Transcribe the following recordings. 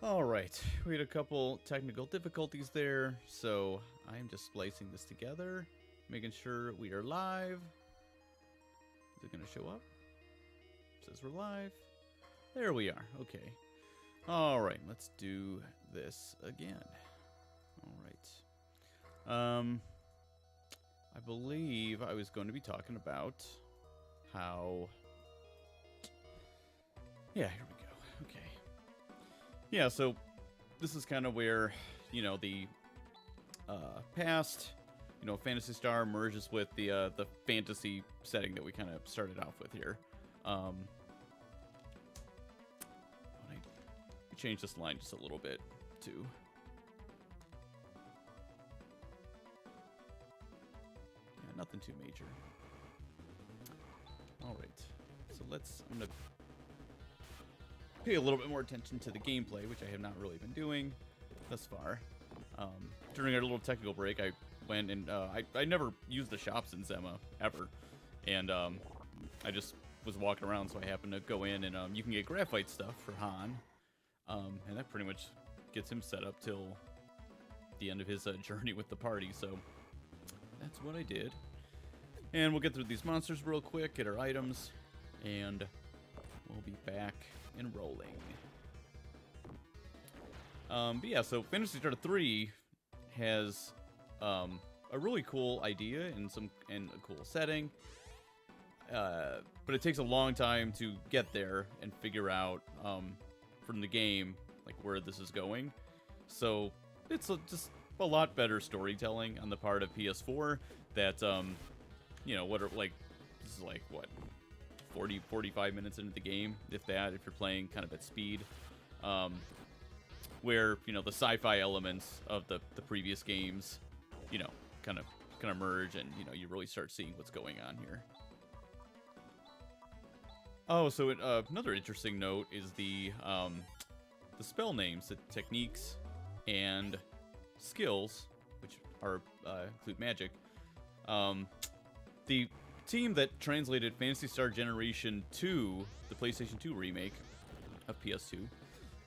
Alright, we had a couple technical difficulties there, so I'm just splicing this together, making sure we are live. Is it going to show up? It says we're live. There we are, okay. Alright, let's do this again. Alright. I believe I was going to be talking about how... Yeah, here we go, okay. Yeah, so this is kind of where, you know, the past, you know, Phantasy Star merges with the fantasy setting that we kind of started off with here. I change this line just a little bit too. Yeah, nothing too major. All right, so I'm gonna pay a little bit more attention to the gameplay, which I have not really been doing thus far. During our little technical break, I went and I never used the shops in Zema ever, and I just was walking around, so I happened to go in and you can get graphite stuff for Han, and that pretty much gets him set up till the end of his journey with the party. So that's what I did, and we'll get through these monsters real quick, get our items, and we'll be back and rolling. But yeah, so Phantasy Star 3 has a really cool idea and a cool setting, but it takes a long time to get there and figure out from the game like where this is going. So it's just a lot better storytelling on the part of PS4. That you know, what are like, this is like what, 45 minutes into the game, if that, if you're playing kind of at speed, where, you know, the sci-fi elements of the previous games, you know, kind of merge, and, you know, you really start seeing what's going on here. Oh, so another interesting note is the spell names, the techniques and skills, which are include magic. The team that translated Phantasy Star Generation 2, the PlayStation 2 remake of PS2,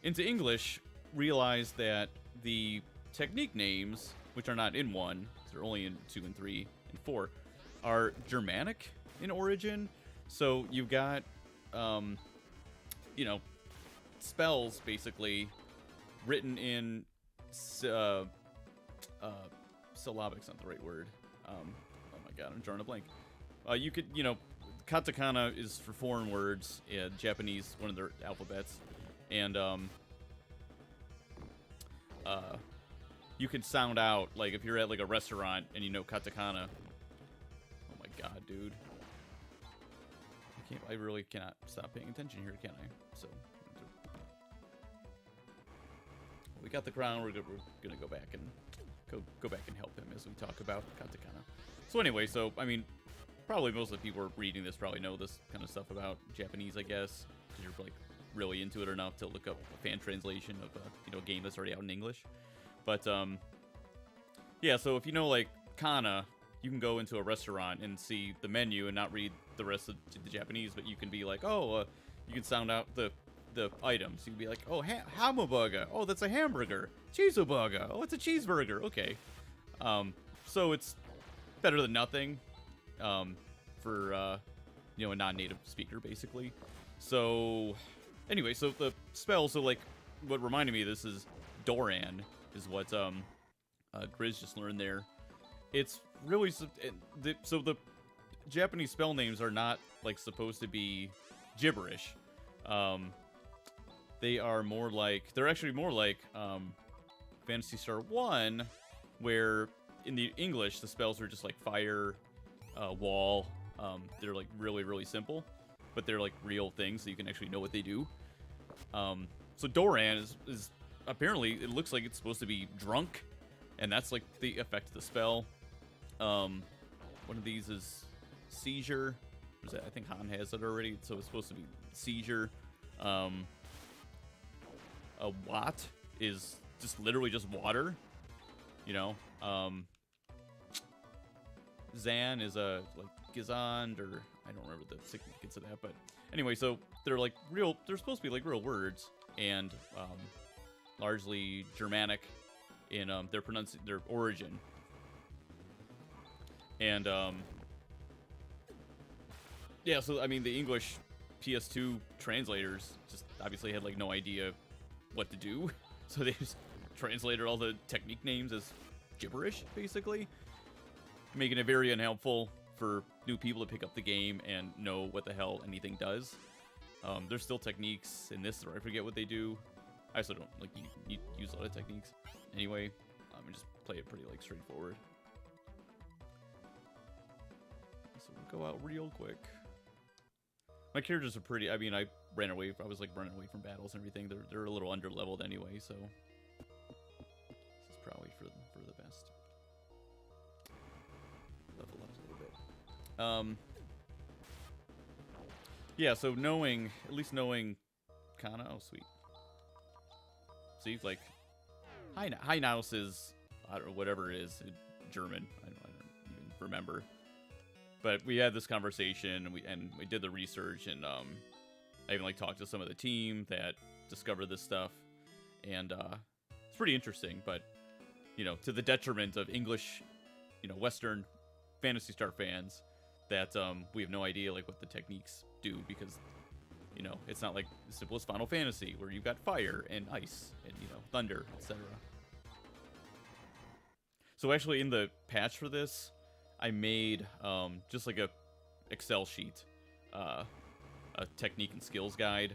into English, realized that the technique names, which are not in 1, they're only in 2 and 3 and 4, are Germanic in origin. So you've got, you know, spells basically written in syllabics, not the right word. Oh my god, I'm drawing a blank. You could, you know, katakana is for foreign words, Japanese, one of their alphabets, and you can sound out, like, if you're at, like, a restaurant and you know katakana. Oh my god, dude. I really cannot stop paying attention here, can I? So, we got the crown, we're gonna go back and go back and help him as we talk about katakana. So anyway, so, I mean, probably most of the people reading this probably know this kind of stuff about Japanese, I guess, because you're, like, really into it enough to look up a fan translation of a, you know, game that's already out in English. But yeah, so if you know, like, kana, you can go into a restaurant and see the menu and not read the rest of the Japanese, but you can be like, oh, you can sound out the items. You can be like, oh, hamburger, oh, that's a hamburger. Cheeseburger, oh, it's a cheeseburger. Okay. So it's better than nothing for you know, a non-native speaker, basically. So anyway, so the spell, so, like, what reminded me of this is Doran, is what Grizz just learned there. It's really, so the Japanese spell names are not, like, supposed to be gibberish. They are more like, they're actually more like Phantasy Star 1, where in the English, the spells are just like fire, wall. They're, like, really, really simple, but they're, like, real things, so you can actually know what they do. So Doran is apparently, it looks like it's supposed to be drunk, and that's, like, the effect of the spell. One of these is seizure. I think Han has it already, so it's supposed to be seizure. A watt is just literally just water, you know. Zan is a, like, Gizand, or I don't remember the significance of that, but anyway, so they're, like, they're supposed to be, like, real words, and largely Germanic in their origin. And yeah, so I mean the English PS2 translators just obviously had like no idea what to do, so they just translated all the technique names as gibberish, basically, making it very unhelpful for new people to pick up the game and know what the hell anything does. There's still techniques in this, or I forget what they do. I also don't like use a lot of techniques anyway. And just play it pretty like straightforward. So we'll go out real quick. My characters are pretty. I mean, I was like running away from battles and everything. They're a little under leveled anyway, so this is probably for the best. Level up a little bit. Yeah, so at least knowing Kana, oh sweet. See, like, Heinaus is, I don't know, whatever it is, German. I don't even remember. But we had this conversation, and we did the research, and I even like talked to some of the team that discovered this stuff, and it's pretty interesting. But you know, to the detriment of English, you know, Western Phantasy Star fans, that we have no idea like what the techniques do, because you know it's not like the simplest Final Fantasy where you've got fire and ice and you know thunder, etc. So actually, in the patch for this, I made just like a Excel sheet, a technique and skills guide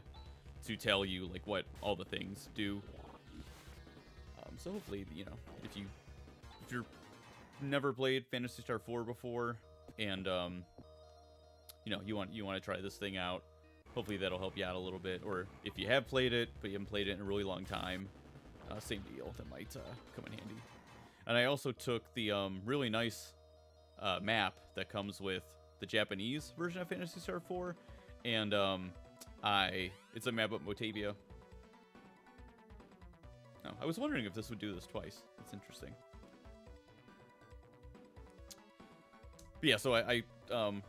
to tell you like what all the things do. So hopefully, you know, if you're never played Phantasy Star 4 before, and you know you want to try this thing out, hopefully that'll help you out a little bit. Or if you have played it but you haven't played it in a really long time, same deal. That might come in handy. And I also took the really nice map that comes with the Japanese version of Phantasy Star 4, and it's a map of Motavia. Oh, I was wondering if this would do this twice. It's interesting. But yeah, so I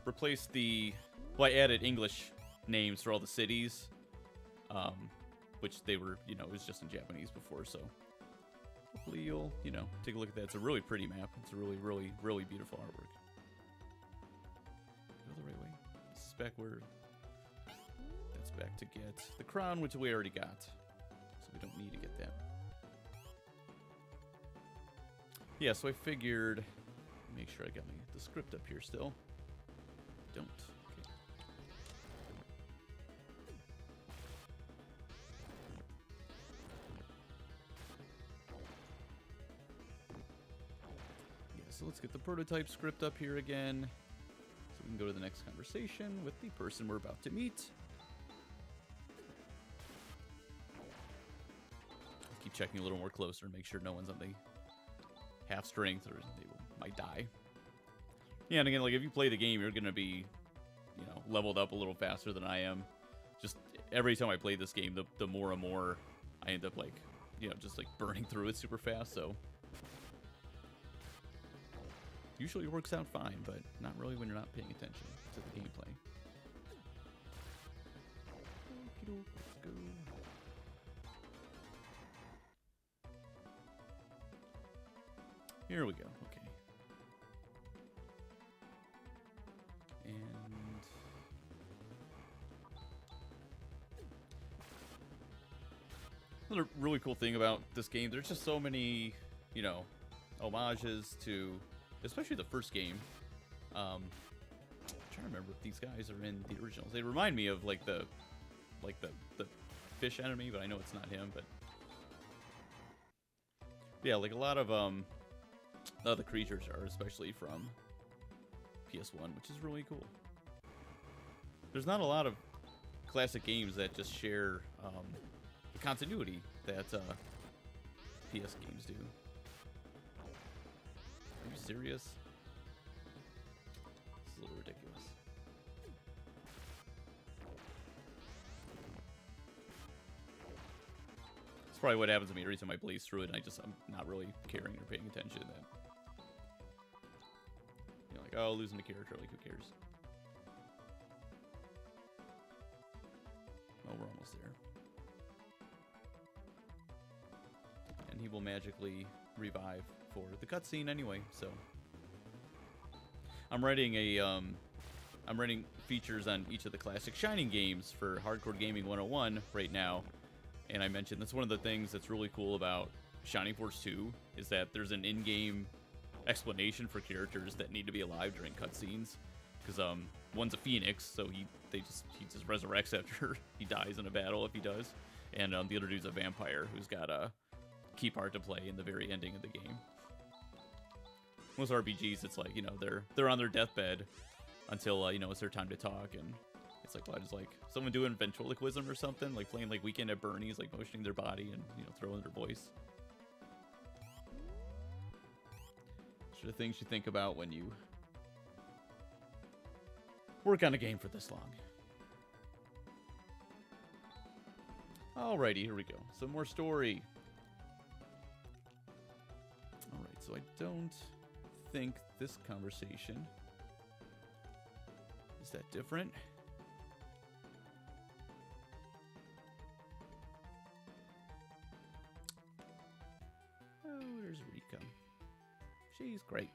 replaced I added English names for all the cities, which they were, you know, it was just in Japanese before, so hopefully you'll, you know, take a look at that. It's a really pretty map. It's a really, really, really beautiful artwork. Go the right way. This is back where, that's back to get the crown, which we already got, so we don't need to get that. Yeah, so I figured, make sure I got the script up here still. Don't. Okay. Yeah, so let's get the prototype script up here again, so we can go to the next conversation with the person we're about to meet. Let's keep checking a little more closer and make sure no one's on the half strength, or might die. Yeah, and again, like if you play the game, you're gonna be, you know, leveled up a little faster than I am. Just every time I play this game, the more and more I end up like, you know, just like burning through it super fast. So usually it works out fine, but not really when you're not paying attention to the gameplay. Let's go. Here we go. Okay. And another really cool thing about this game, there's just so many, you know, homages to, especially the first game. I'm trying to remember if these guys are in the originals. They remind me of like the fish enemy, but I know it's not him. But yeah, like a lot of the creatures are especially from PS1, which is really cool. There's not a lot of classic games that just share the continuity that PS games do. Are you serious? This is a little ridiculous. It's probably what happens to me every time I blaze through it, and I'm not really caring or paying attention to that. You know, like, oh, losing the character, like, who cares? Oh, we're almost there. will magically revive for the cutscene anyway. So I'm writing features on each of the classic Shining games for Hardcore Gaming 101 right now, and I mentioned that's one of the things that's really cool about Shining Force 2 is that there's an in-game explanation for characters that need to be alive during cutscenes. Because one's a phoenix, so he just resurrects after he dies in a battle if he does, and the other dude's a vampire who's got a key part to play in the very ending of the game. Most RPGs, it's like, you know, they're on their deathbed until you know, it's their time to talk, and it's like, what is like someone doing ventriloquism or something, like playing like Weekend at Bernie's, like motioning their body and, you know, throwing their voice. Sort of things you think about when you work on a game for this long. Alrighty, here we go. Some more story. Alright, so I don't think this conversation is that different. Oh, there's Rika. She's great.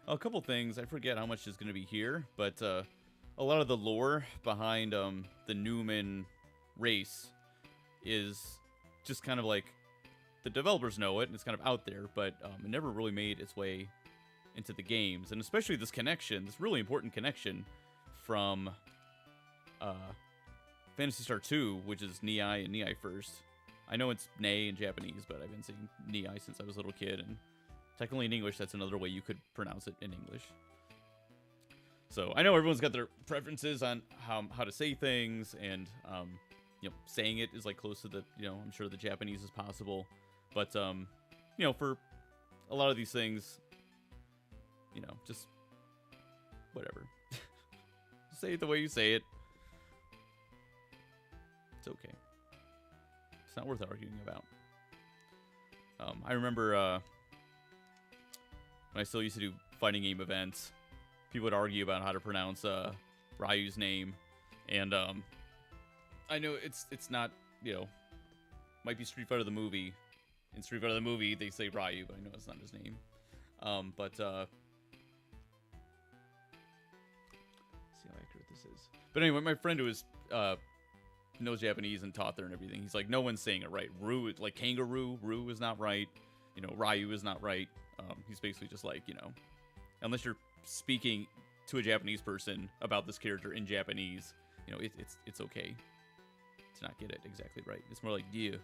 A couple things. I forget how much is going to be here, but a lot of the lore behind the Newman race is just kind of like the developers know it, and it's kind of out there, but it never really made its way into the games. And especially this connection, this really important connection from Phantasy Star 2, which is Nii and Nii First. I know it's Nei in Japanese, but I've been saying Nii since I was a little kid, and technically in English, that's another way you could pronounce it in English. So I know everyone's got their preferences on how to say things, and you know, saying it is like close to the, you know, I'm sure the Japanese as possible. But you know, for a lot of these things, you know, just whatever. Say it the way you say it. It's okay. It's not worth arguing about. I remember when I still used to do fighting game events, people would argue about how to pronounce Ryu's name, and I know it's not, you know, might be Street Fighter the movie. In Street Fighter the movie, they say Ryu, but I know it's not his name. But see how accurate this is. But anyway, my friend who was knows Japanese and taught there and everything, he's like, no one's saying it right. Ru, like kangaroo, Ru is not right. You know, Ryu is not right. He's basically just like, you know, unless you're speaking to a Japanese person about this character in Japanese, you know, it's okay to not get it exactly right. It's more like yeah,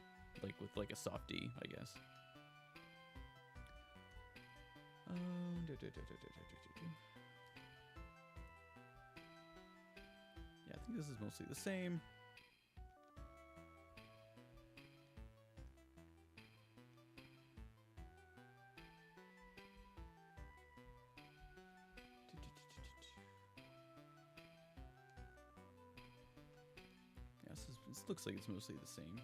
like with like a soft D, I guess. Yeah, I think this is mostly the same. This looks like it's mostly the same.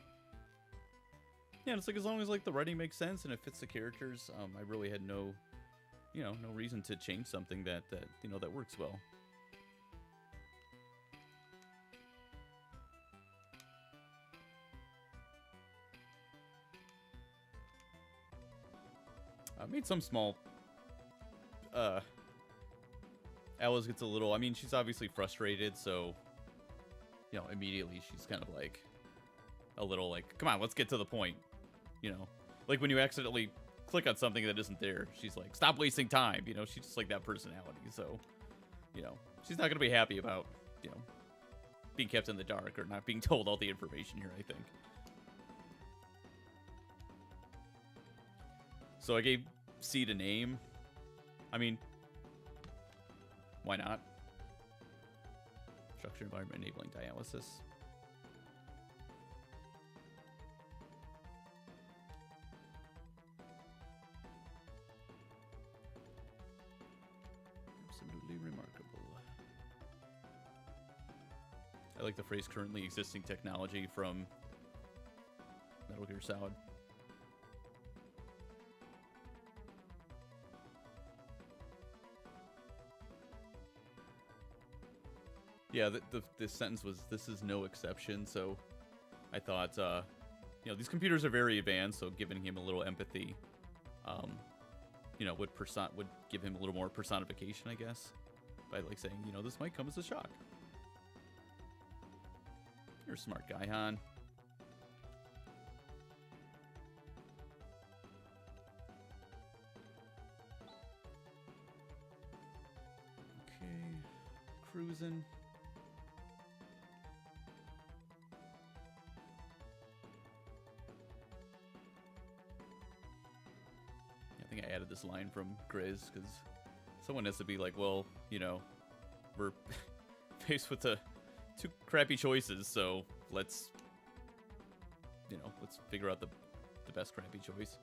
Yeah, it's like as long as like the writing makes sense and it fits the characters, I really had no, you know, no reason to change something that you know, that works well. I made some small. Alice gets a little. I mean, she's obviously frustrated, so. You know, immediately she's kind of like a little like, come on, let's get to the point. You know, like when you accidentally click on something that isn't there, she's like, stop wasting time. You know, she's just like that personality. So, you know, she's not going to be happy about, you know, being kept in the dark or not being told all the information here, I think. So I gave Seed a name. I mean, why not? Structure environment enabling dialysis. Absolutely remarkable. I like the phrase currently existing technology from Metal Gear Solid. Yeah, the sentence was, this is no exception, so I thought, you you know, these computers are very advanced, so giving him a little empathy, you know, would give him a little more personification, I guess, by like saying, you know, this might come as a shock. You're a smart guy, Han. Okay, cruising. I think I added this line from Grizz because someone has to be like, well, you know, we're faced with the two crappy choices, so let's, you know, let's figure out the best crappy choice.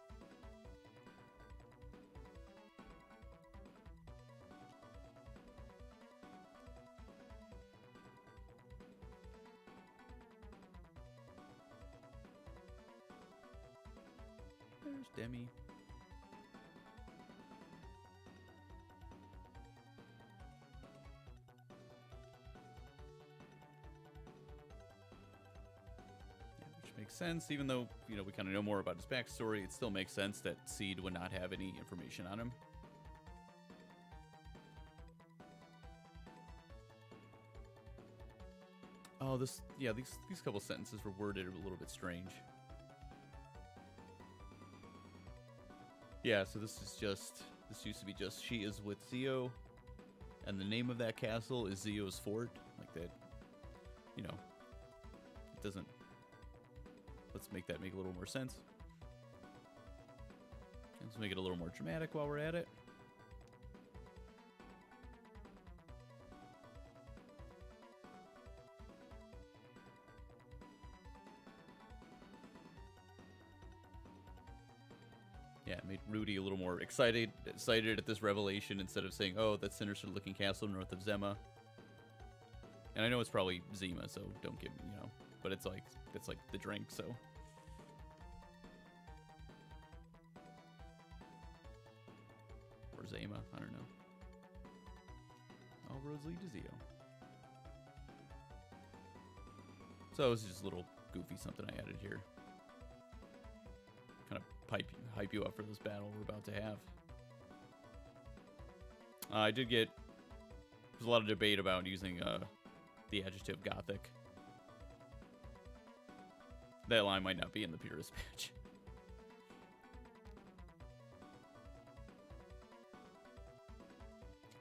There's Demi. Makes sense, even though, you know, we kind of know more about his backstory, it still makes sense that Seed would not have any information on him. Oh, these couple sentences were worded a little bit strange. Yeah, so this used to be just, she is with Zio, and the name of that castle is Zio's fort, like that, you know, it doesn't. Let's make that make a little more sense. Let's make it a little more dramatic while we're at it. Yeah, it made Rudy a little more excited at this revelation instead of saying, "Oh, that sinister-looking castle north of Zema." And I know it's probably Zema, so don't get me, you know. But it's like the drink, so. Or Zema, I don't know. All roads lead to Zio. So this is just a little goofy something I added here. Kind of hype you up for this battle we're about to have. I did get, there's a lot of debate about using the adjective Gothic. That line might not be in the purest patch.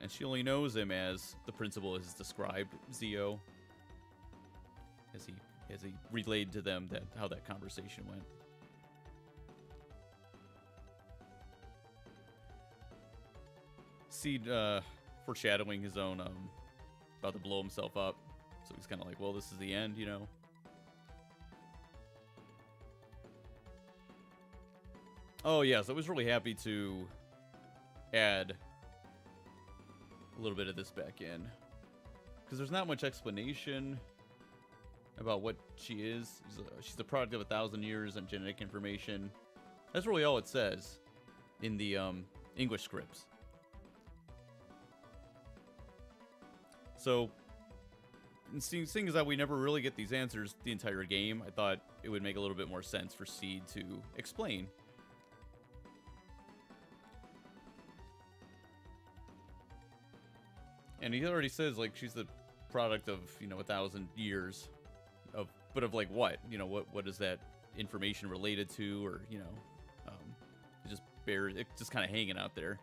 And she only knows him as the principal has described Zio. As he relayed to them how that conversation went. Seed foreshadowing his own about to blow himself up. So he's kind of like, well, this is the end, you know. Oh, yes, I was really happy to add a little bit of this back in. Because there's not much explanation about what she is. She's a product of 1,000 years and genetic information. That's really all it says in the English scripts. So, seeing as that we never really get these answers the entire game, I thought it would make a little bit more sense for Seed to explain. And he already says, like, she's the product of, you know, 1,000 years of, but of like what? You know, what is that information related to, or, you know, it just kind of hanging out there.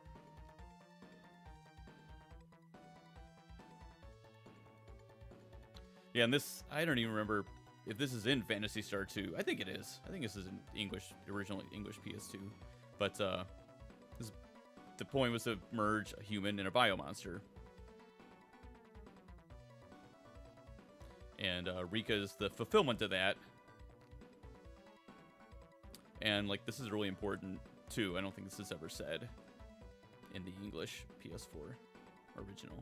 Yeah, and this, I don't even remember if this is in Phantasy Star 2. I think it is. I think this is in originally English PS2. But the point was to merge a human and a biomonster. And Rika is the fulfillment of that. And, like, this is really important, too. I don't think this is ever said in the English PS4 original.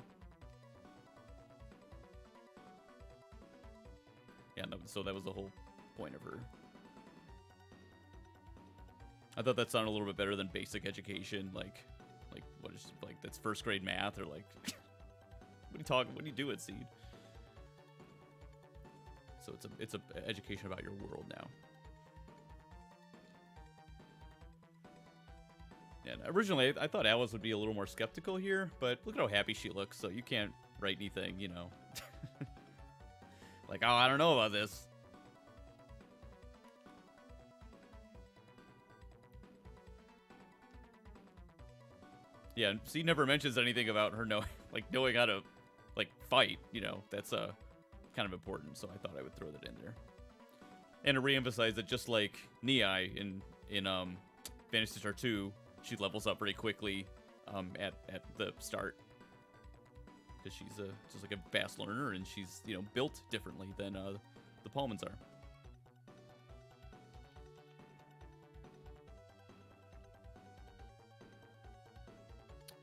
Yeah, so that was the whole point of her. I thought that sounded a little bit better than basic education, like what is, like, that's first grade math, or like what do you do at Seed? So it's a education about your world now. And originally, I thought Alice would be a little more skeptical here, but look at how happy she looks, so you can't write anything, you know. Like, oh, I don't know about this. Yeah, she never mentions anything about her knowing how to, like, fight, you know. That's kind of important, so I thought I would throw that in there. And to reemphasize that just like Niai in Phantasy Star 2, she levels up pretty quickly at the start. Because she's just like a fast learner, and she's, you know, built differently than the Pullmans are.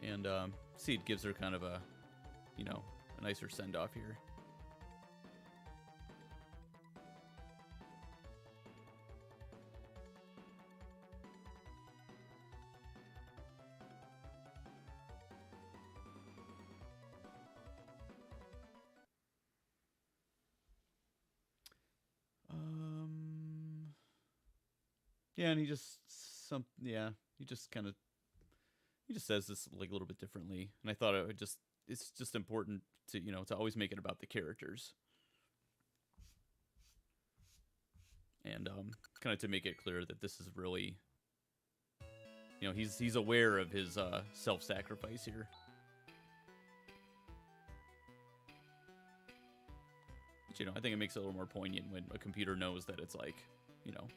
And Seed gives her kind of a, you know, a nicer send-off here. Yeah, and he just says this like a little bit differently, and I thought it's just important to, you know, to always make it about the characters, and kind of to make it clear that this is really, you know, he's aware of his self-sacrifice here. But, you know, I think it makes it a little more poignant when a computer knows that it's like, you know,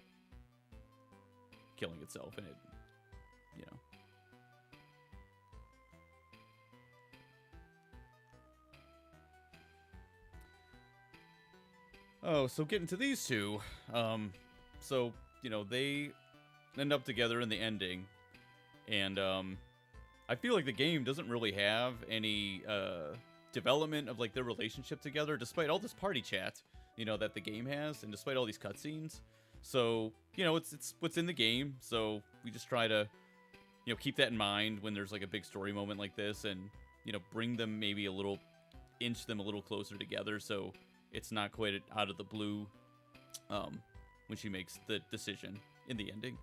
killing itself, and it, you know. Oh, so getting to these two, so, you know, they end up together in the ending, and I feel like the game doesn't really have any development of like their relationship together, despite all this party chat, you know, that the game has, and despite all these cutscenes. So, you know, it's what's in the game, so we just try to, you know, keep that in mind when there's like a big story moment like this, and, you know, bring them maybe inch them a little closer together, so it's not quite out of the blue when she makes the decision in the ending.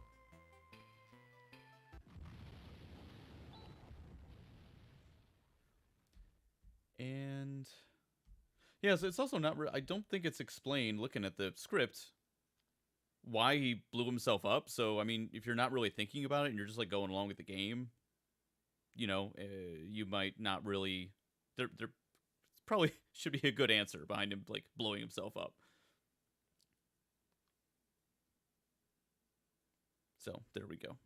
And yeah, so it's also not I don't think it's explained, looking at the script, why he blew himself up. So, I mean, if you're not really thinking about it and you're just like going along with the game, you know, you might not really, there probably should be a good answer behind him like blowing himself up. So there we go.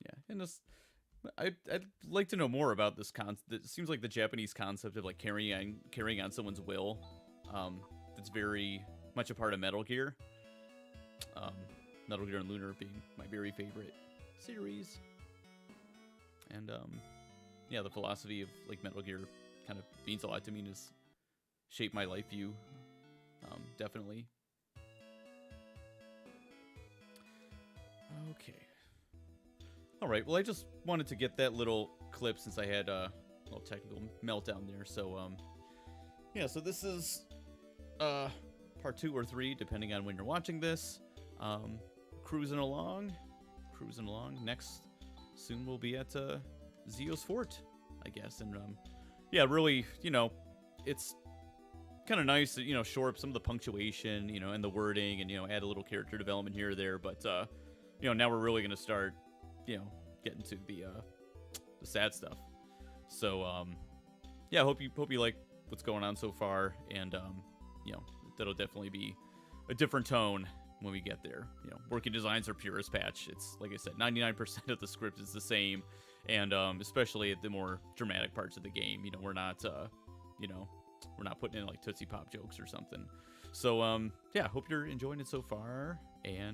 Yeah, and this, I'd like to know more about this concept. It seems like the Japanese concept of like carrying on someone's will. That's very much a part of Metal Gear. Metal Gear and Lunar being my very favorite series. And yeah, the philosophy of like Metal Gear kind of means a lot to me and has shaped my life view. Definitely. Okay. All right. Well, I just wanted to get that little clip since I had a little technical meltdown there. So yeah. So this is part 2 or 3, depending on when you're watching this. Cruising along. Next, soon we'll be at Zio's Fort, I guess. And yeah, really, you know, it's kind of nice to, you know, shore up some of the punctuation, you know, and the wording, and, you know, add a little character development here or there. But you know, now we're really gonna start, you know, getting to the sad stuff. So yeah, hope you like what's going on so far, and you know, that'll definitely be a different tone when we get there. You know, working designs are purest patch. It's like I said, 99% of the script is the same, and especially at the more dramatic parts of the game. You know, we're not you know, we're not putting in like Tootsie Pop jokes or something. So yeah, hope you're enjoying it so far, and